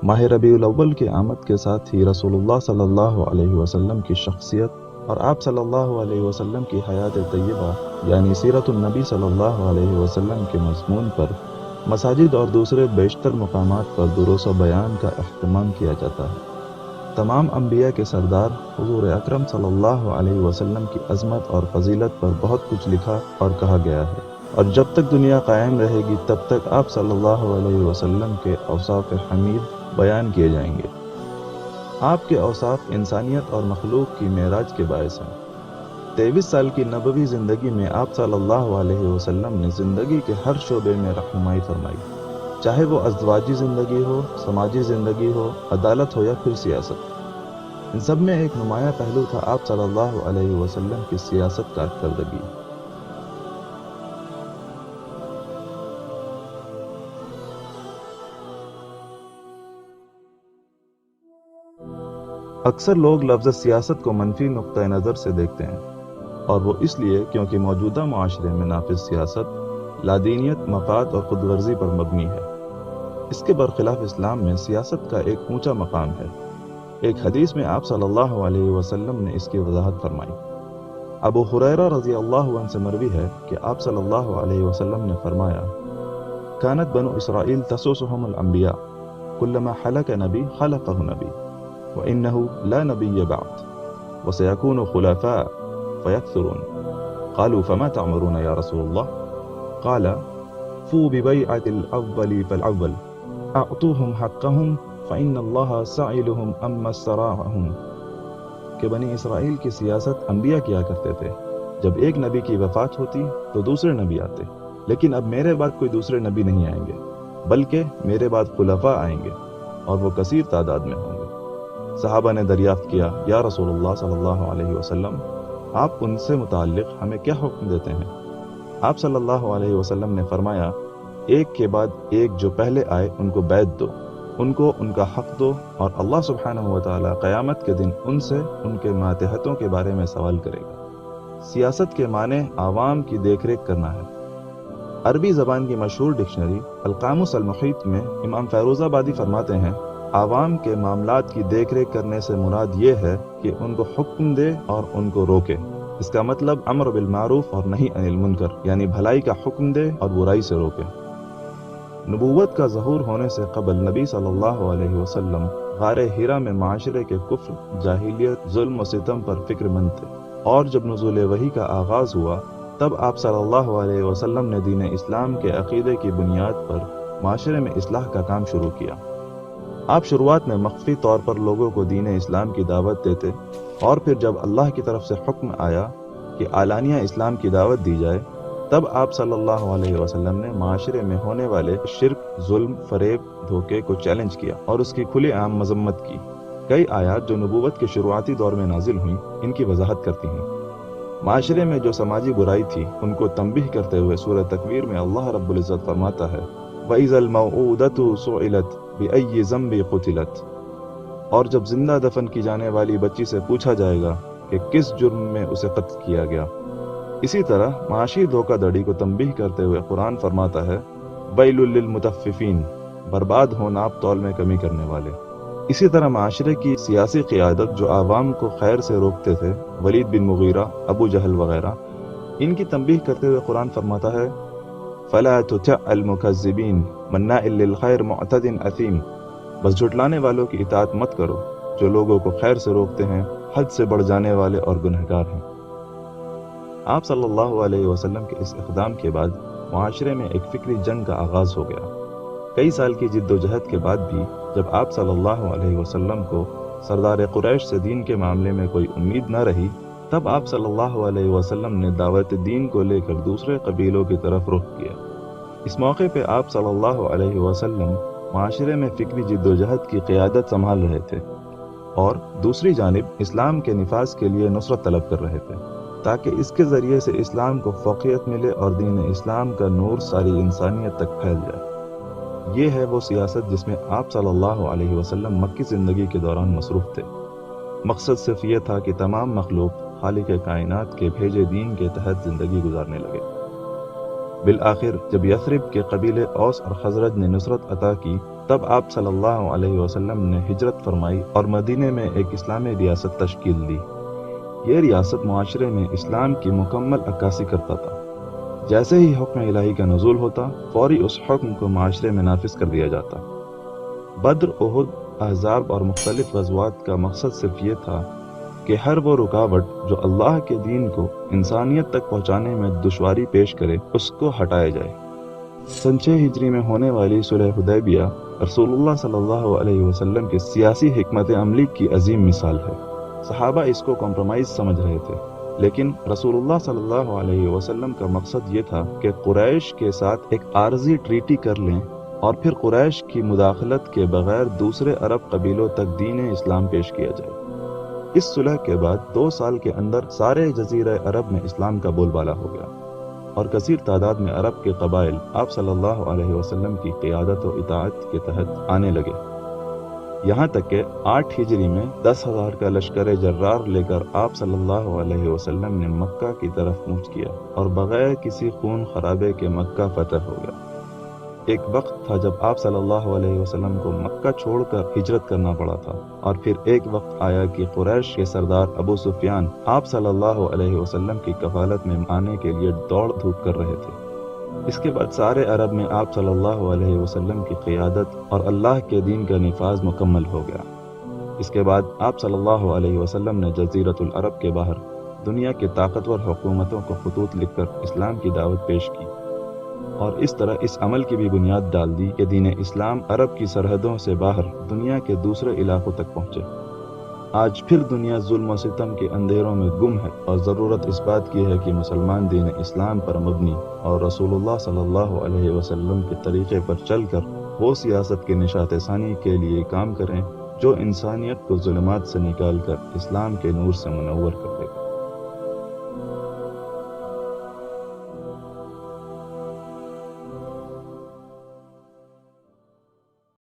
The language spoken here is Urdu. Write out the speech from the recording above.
ماہ ربیع الاول کے آمد کے ساتھ ہی رسول اللہ صلی اللہ علیہ وسلم کی شخصیت اور آپ صلی اللہ علیہ وسلم کی حیات طیبہ یعنی سیرت النبی صلی اللہ علیہ وسلم کے مضمون پر مساجد اور دوسرے بیشتر مقامات پر دروس و بیان کا اہتمام کیا جاتا ہے۔ تمام انبیاء کے سردار حضور اکرم صلی اللہ علیہ وسلم کی عظمت اور فضیلت پر بہت کچھ لکھا اور کہا گیا ہے، اور جب تک دنیا قائم رہے گی تب تک آپ صلی اللہ علیہ وسلم کے اوصاف حمید بیان کیے جائیں گے۔ آپ کے اوصاف انسانیت اور مخلوق کی معراج کے باعث ہیں۔ 23 سال کی نبوی زندگی میں آپ صلی اللہ علیہ وسلم نے زندگی کے ہر شعبے میں رہنمائی فرمائی، چاہے وہ ازدواجی زندگی ہو، سماجی زندگی ہو، عدالت ہو یا پھر سیاست۔ ان سب میں ایک نمایاں پہلو تھا آپ صلی اللہ علیہ وسلم کی سیاست کارکردگی۔ اکثر لوگ لفظ سیاست کو منفی نقطہ نظر سے دیکھتے ہیں، اور وہ اس لیے کیونکہ موجودہ معاشرے میں نافذ سیاست لادینیت، مفاد اور خود غرضی پر مبنی ہے۔ اس کے برخلاف اسلام میں سیاست کا ایک اونچا مقام ہے۔ ایک حدیث میں آپ صلی اللہ علیہ وسلم نے اس کی وضاحت فرمائی۔ ابو ہریرہ رضی اللہ عنہ سے مروی ہے کہ آپ صلی اللہ علیہ وسلم نے فرمایا، کانت بنو اسرائیل تسوسهم الانبیاء کلما حلق نبی خلقہ نبی وانه لا نبی بعد وسيكون خلفاء فيكثرون قالوا فما تعمرون يا رسول الله قال فو ببيعة الأول فالأول أعطوهم حقهم فإن الله سائلهم أما استراعهم۔ کہ بنی اسرائیل کی سیاست انبیاء کیا کرتے تھے، جب ایک نبی کی وفات ہوتی تو دوسرے نبی آتے، لیکن اب میرے بعد کوئی دوسرے نبی نہیں آئیں گے، بلکہ میرے بعد خلفاء آئیں گے اور وہ کثیر تعداد میں ہوں گے۔ صحابہ نے دریافت کیا، یا رسول اللہ صلی اللہ علیہ وسلم، آپ ان سے متعلق ہمیں کیا حکم دیتے ہیں؟ آپ صلی اللہ علیہ وسلم نے فرمایا، ایک کے بعد ایک جو پہلے آئے ان کو بیعت دو، ان کو ان کا حق دو، اور اللہ سبحانہ وتعالی قیامت کے دن ان سے ان کے ماتحتوں کے بارے میں سوال کرے گا۔ سیاست کے معنی عوام کی دیکھ ریکھ کرنا ہے۔ عربی زبان کی مشہور ڈکشنری القاموس المحیط میں امام فیروز آبادی فرماتے ہیں، عوام کے معاملات کی دیکھ ریکھ کرنے سے مراد یہ ہے کہ ان کو حکم دے اور ان کو روکے۔ اس کا مطلب امر بالمعروف اور نہی عن المنکر، یعنی بھلائی کا حکم دے اور برائی سے روکے۔ نبوت کا ظہور ہونے سے قبل نبی صلی اللہ علیہ وسلم غار حرا میں معاشرے کے کفر، جاہلیت، ظلم و ستم پر فکر مند تھے، اور جب نزول وحی کا آغاز ہوا تب آپ صلی اللہ علیہ وسلم نے دین اسلام کے عقیدے کی بنیاد پر معاشرے میں اصلاح کا کام شروع کیا۔ آپ شروعات میں مخفی طور پر لوگوں کو دین اسلام کی دعوت دیتے، اور پھر جب اللہ کی طرف سے حکم آیا کہ اعلانیہ اسلام کی دعوت دی جائے، تب آپ صلی اللہ علیہ وسلم نے معاشرے میں ہونے والے شرک، ظلم، فریب، دھوکے کو چیلنج کیا اور اس کی کھلے عام مذمت کی۔ کئی آیات جو نبوت کے شروعاتی دور میں نازل ہوئیں ان کی وضاحت کرتی ہیں۔ معاشرے میں جو سماجی برائی تھی ان کو تنبیہ کرتے ہوئے سورہ تکویر میں اللہ رب العزت فرماتا ہے، وَإِذَا الْمَوْعُودَةُ سُئِلَتْ بِأَيِّ ذَنبٍ قُتِلَتْ، اور جب زندہ دفن کی جانے والی بچی سے پوچھا جائے گا کہ کس جرم میں اسے قتل کیا گیا۔ اسی طرح معاشی دھوکہ دڑی کو تنبیہ کرتے ہوئے قرآن فرماتا ہے، وَيْلٌ لِّلْمُطَفِّفِينَ، برباد ہو ناپ تول میں کمی کرنے والے۔ اسی طرح معاشرے کی سیاسی قیادت جو عوام کو خیر سے روکتے تھے، ولید بن مغیرہ، ابو جہل وغیرہ، ان کی تنبیہ کرتے ہوئے قرآن فرماتا ہے، فَلَا تُطِعْ الْمُكَذِّبِينَ مَنَّاعٍ لِّلْخَيْرِ مُعْتَدٍ أَثِيمٍ، بس جھٹلانے والوں کی اطاعت مت کرو جو لوگوں کو خیر سے روکتے ہیں، حد سے بڑھ جانے والے اور گنہگار ہیں۔ آپ صلی اللہ علیہ وسلم کے اس اقدام کے بعد معاشرے میں ایک فکری جنگ کا آغاز ہو گیا۔ کئی سال کی جد و جہد کے بعد بھی جب آپ صلی اللہ علیہ وسلم کو سردار قریش سے دین کے معاملے میں کوئی امید نہ رہی، تب آپ صلی اللہ علیہ وسلم نے دعوت دین کو لے کر دوسرے قبیلوں کی طرف رخ کیا۔ اس موقع پہ آپ صلی اللہ علیہ وسلم معاشرے میں فکری جد و جہد کی قیادت سنبھال رہے تھے، اور دوسری جانب اسلام کے نفاذ کے لیے نصرت طلب کر رہے تھے، تاکہ اس کے ذریعے سے اسلام کو فوقیت ملے اور دین اسلام کا نور ساری انسانیت تک پھیل جائے۔ یہ ہے وہ سیاست جس میں آپ صلی اللہ علیہ وسلم مکی زندگی کے دوران مصروف تھے۔ مقصد صرف یہ تھا کہ تمام مخلوق خالق کائنات کے بھیجے دین کے تحت زندگی گزارنے لگے۔ بالآخر جب یثرب کے قبیلے اوس اور خزرج نے نصرت عطا کی، تب آپ صلی اللہ علیہ وسلم نے ہجرت فرمائی اور مدینے میں ایک اسلامی ریاست تشکیل دی۔ یہ ریاست معاشرے میں اسلام کی مکمل عکاسی کرتا تھا۔ جیسے ہی حکم الہی کا نزول ہوتا، فوری اس حکم کو معاشرے میں نافذ کر دیا جاتا۔ بدر، احد، احزاب اور مختلف غزوات کا مقصد صرف یہ تھا کہ ہر وہ رکاوٹ جو اللہ کے دین کو انسانیت تک پہنچانے میں دشواری پیش کرے، اس کو ہٹایا جائے۔ سن 6 ہجری میں ہونے والی صلح حدیبیہ رسول اللہ صلی اللہ علیہ وسلم کی سیاسی حکمت عملی کی عظیم مثال ہے۔ صحابہ اس کو کمپرومائز سمجھ رہے تھے، لیکن رسول اللہ صلی اللہ علیہ وسلم کا مقصد یہ تھا کہ قریش کے ساتھ ایک عارضی ٹریٹی کر لیں اور پھر قریش کی مداخلت کے بغیر دوسرے عرب قبیلوں تک دین اسلام پیش کیا جائے۔ اس صلح کے بعد 2 سال کے اندر سارے جزیرہ عرب میں اسلام کا بول بالا ہو گیا اور کثیر تعداد میں عرب کے قبائل آپ صلی اللہ علیہ وسلم کی قیادت و اطاعت کے تحت آنے لگے، یہاں تک کہ 8 ہجری میں 10,000 کا لشکر جرار لے کر آپ صلی اللہ علیہ وسلم نے مکہ کی طرف کوچ کیا اور بغیر کسی خون خرابے کے مکہ فتح ہو گیا۔ ایک وقت تھا جب آپ صلی اللہ علیہ وسلم کو مکہ چھوڑ کر ہجرت کرنا پڑا تھا، اور پھر ایک وقت آیا کہ قریش کے سردار ابو سفیان آپ صلی اللہ علیہ وسلم کی کفالت میں آنے کے لیے دوڑ دھوپ کر رہے تھے۔ اس کے بعد سارے عرب میں آپ صلی اللہ علیہ وسلم کی قیادت اور اللہ کے دین کا نفاذ مکمل ہو گیا۔ اس کے بعد آپ صلی اللہ علیہ وسلم نے جزیرۃ العرب کے باہر دنیا کے طاقتور حکومتوں کو خطوط لکھ کر اسلام کی دعوت پیش کی، اور اس طرح اس عمل کی بھی بنیاد ڈال دی کہ دین اسلام عرب کی سرحدوں سے باہر دنیا کے دوسرے علاقوں تک پہنچے۔ آج پھر دنیا ظلم و ستم کے اندھیروں میں گم ہے، اور ضرورت اس بات کی ہے کہ مسلمان دین اسلام پر مبنی اور رسول اللہ صلی اللہ علیہ وسلم کے طریقے پر چل کر وہ سیاست کی نشاط ثانی کے لیے کام کریں جو انسانیت کو ظلمات سے نکال کر اسلام کے نور سے منور کر دے گا۔